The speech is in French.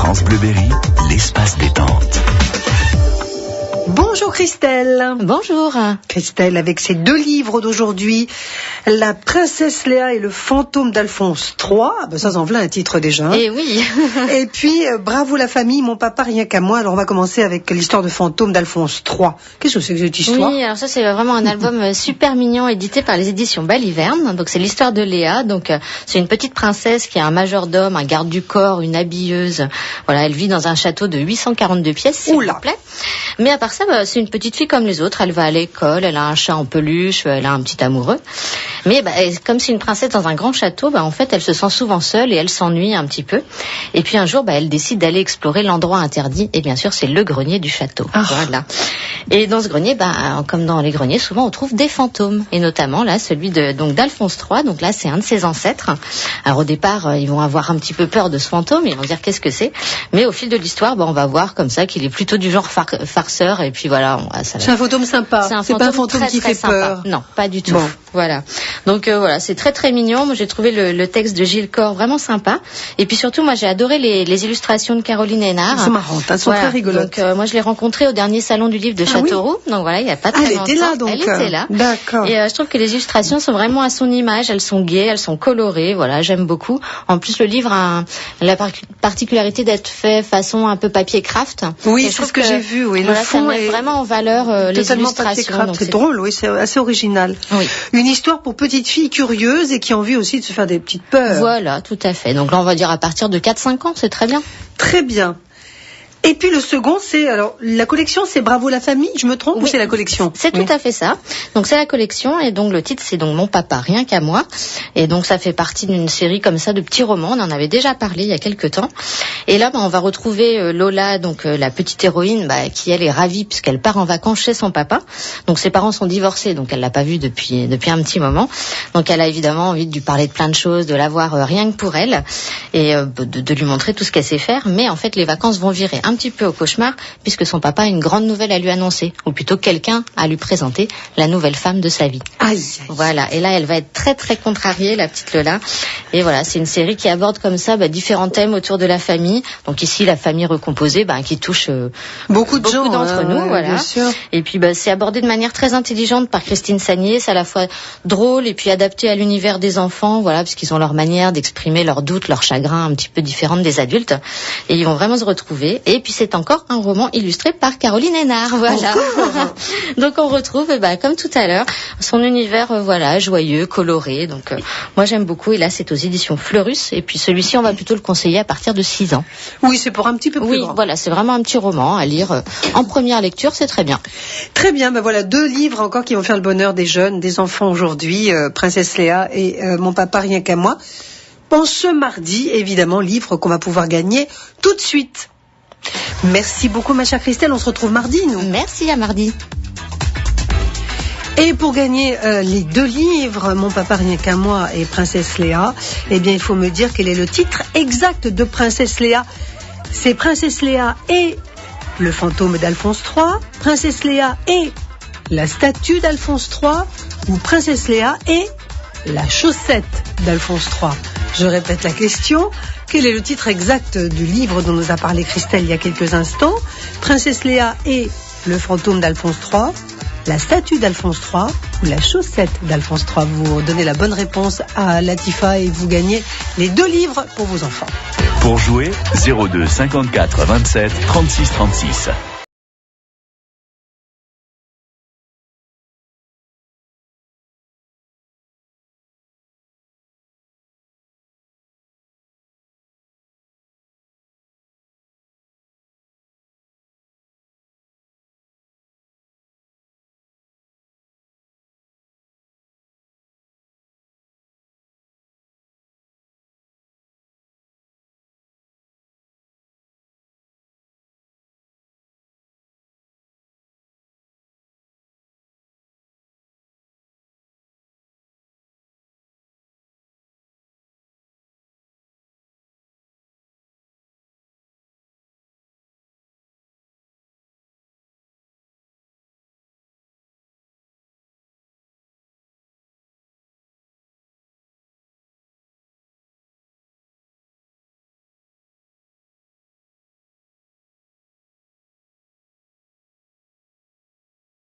France Bleu Berry, l'espace détente. Bonjour Christelle. Bonjour. Christelle, avec ses deux livres d'aujourd'hui, La princesse Léa et le fantôme d'Alphonse III. Ça en v'là un titre déjà. Hein. Et oui. Et puis, Bravo la famille, mon papa rien qu'à moi. Alors on va commencer avec l'histoire de fantôme d'Alphonse III. Qu'est-ce que c'est que cette histoire? Oui, alors ça c'est vraiment un album super mignon édité par les éditions Baliverne. Donc c'est l'histoire de Léa. Donc c'est une petite princesse qui a un majordome, un garde du corps, une habilleuse. Voilà, elle vit dans un château de 842 pièces, s'il vous plaît. Mais à part ça, c'est une petite fille comme les autres. Elle va à l'école, elle a un chat en peluche, elle a un petit amoureux. Mais comme c'est une princesse dans un grand château, en fait, elle se sent souvent seule et elle s'ennuie un petit peu. Et puis un jour, elle décide d'aller explorer l'endroit interdit. Et bien sûr, c'est le grenier du château. Oh. Voilà. Et dans ce grenier, comme dans les greniers, souvent on trouve des fantômes. Et notamment là, celui d'Alphonse III. Donc là, c'est un de ses ancêtres. Alors au départ, ils vont avoir un petit peu peur de ce fantôme. Ils vont dire qu'est-ce que c'est. Mais au fil de l'histoire, on va voir comme ça qu'il est plutôt du genre farceur. Et puis voilà. C'est un fantôme sympa. C'est pas un fantôme qui fait peur. Non, pas du tout. Bon. Voilà. Donc voilà, c'est très très mignon. Moi, j'ai trouvé le texte de Gilles Corre vraiment sympa. Et puis surtout, moi, j'ai adoré les illustrations de Caroline Hénard. Elles sont marrantes, elles sont très rigolotes. Donc moi, je l'ai rencontrée au dernier salon du livre de Châteauroux. Oui. Donc voilà, il y a pas très longtemps. Elle était là, donc. Elle était là. D'accord. Et je trouve que les illustrations sont vraiment à son image. Elles sont gaies, elles sont colorées. Voilà, j'aime beaucoup. En plus, le livre a la particularité d'être fait façon un peu papier craft. Oui, c'est ce que j'ai vu. Oui, voilà, le fond ça met vraiment en valeur les illustrations. C'est drôle, oui, c'est assez original. Oui. Une histoire pour petites filles curieuses et qui ont envie aussi de se faire des petites peurs. Voilà, tout à fait. Donc là, on va dire à partir de 4-5 ans, c'est très bien. Très bien. Et puis le second, la collection, c'est Bravo la famille, je me trompe, ou c'est la collection? C'est tout à fait ça. Donc c'est la collection et donc le titre c'est donc Mon papa rien qu'à moi. Et donc ça fait partie d'une série comme ça de petits romans. On en avait déjà parlé il y a quelques temps. Et là, on va retrouver Lola, donc la petite héroïne, qui elle est ravie puisqu'elle part en vacances chez son papa. Donc ses parents sont divorcés, donc elle l'a pas vu depuis un petit moment. Donc elle a évidemment envie de lui parler de plein de choses, de la voir rien que pour elle et de lui montrer tout ce qu'elle sait faire. Mais en fait, les vacances vont virer un petit peu au cauchemar puisque son papa a une grande nouvelle à lui annoncer, ou plutôt quelqu'un à lui présenter la nouvelle femme de sa vie. Aïe. Voilà, et là elle va être très très contrariée, la petite Lola. Et voilà, c'est une série qui aborde comme ça différents thèmes autour de la famille. Donc ici la famille recomposée qui touche beaucoup d'entre nous, voilà. Bien sûr. Et puis c'est abordé de manière très intelligente par Christine Sagnier, c'est à la fois drôle et puis adapté à l'univers des enfants, voilà, parce qu'ils ont leur manière d'exprimer leurs doutes, leurs chagrins un petit peu différentes des adultes et ils vont vraiment se retrouver. Et puis c'est encore un roman illustré par Caroline Hénard, voilà. Donc on retrouve, comme tout à l'heure, son univers, joyeux, coloré. Donc moi j'aime beaucoup. Et là c'est aux éditions Fleurus. Et puis celui-ci on va plutôt le conseiller à partir de 6 ans. Oui, c'est pour un petit peu plus grand. Voilà, c'est vraiment un petit roman à lire en première lecture, c'est très bien. Très bien, voilà 2 livres encore qui vont faire le bonheur des jeunes, des enfants aujourd'hui, Princesse Léa et Mon papa rien qu'à moi. Ce mardi, évidemment, livre qu'on va pouvoir gagner tout de suite. Merci beaucoup ma chère Christelle, on se retrouve mardi nous. Merci, à mardi. Et pour gagner les 2 livres, Mon papa rien qu'à moi et Princesse Léa, il faut me dire quel est le titre exact de Princesse Léa. C'est Princesse Léa et le fantôme d'Alphonse III, Princesse Léa et la statue d'Alphonse III, ou Princesse Léa et la chaussette d'Alphonse III. Je répète la question. Quel est le titre exact du livre dont nous a parlé Christelle il y a quelques instants? Princesse Léa et le fantôme d'Alphonse III, la statue d'Alphonse III ou la chaussette d'Alphonse III? Vous donnez la bonne réponse à Latifa et vous gagnez les 2 livres pour vos enfants. Pour jouer, 02 54 27 36 36.